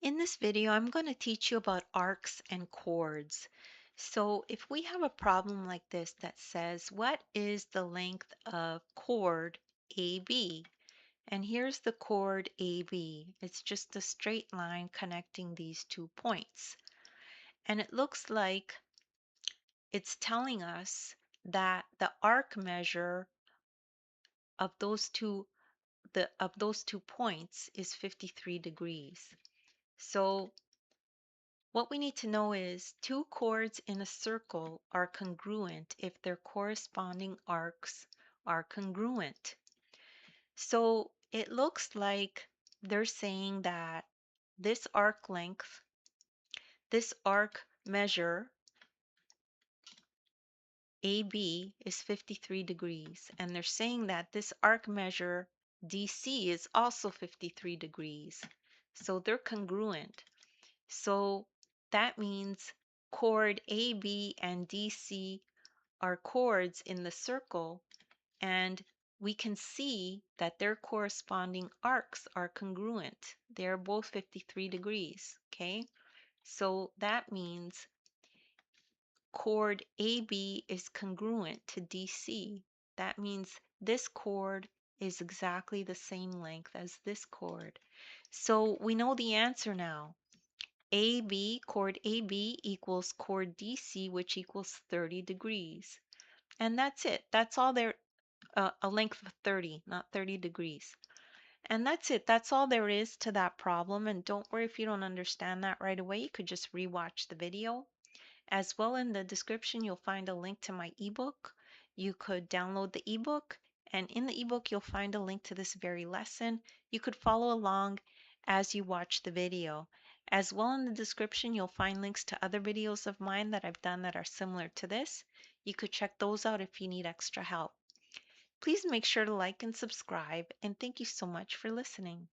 In this video, I'm going to teach you about arcs and chords. So if we have a problem like this that says, what is the length of chord AB? And here's the chord AB. It's just a straight line connecting these 2 points. And it looks like it's telling us that the arc measure of those two points is 53 degrees. So what we need to know is two chords in a circle are congruent if their corresponding arcs are congruent. So it looks like they're saying that this arc length, this arc measure, AB, is 53 degrees. And they're saying that this arc measure, DC, is also 53 degrees. So they're congruent. So that means chord AB and DC are chords in the circle, and we can see that their corresponding arcs are congruent. They're both 53 degrees, okay? So that means chord AB is congruent to DC. That means this chord is exactly the same length as this chord. So we know the answer now. AB, chord AB equals chord DC, which equals 30 degrees. And that's it. That's all there, a length of 30, not 30 degrees. And that's it. That's all there is to that problem. And don't worry if you don't understand that right away. You could just rewatch the video. As well, in the description, you'll find a link to my ebook. You could download the ebook, and in the ebook, you'll find a link to this very lesson. You could follow along as you watch the video. As well, in the description, you'll find links to other videos of mine that I've done that are similar to this. You could check those out if you need extra help. Please make sure to like and subscribe, and thank you so much for listening.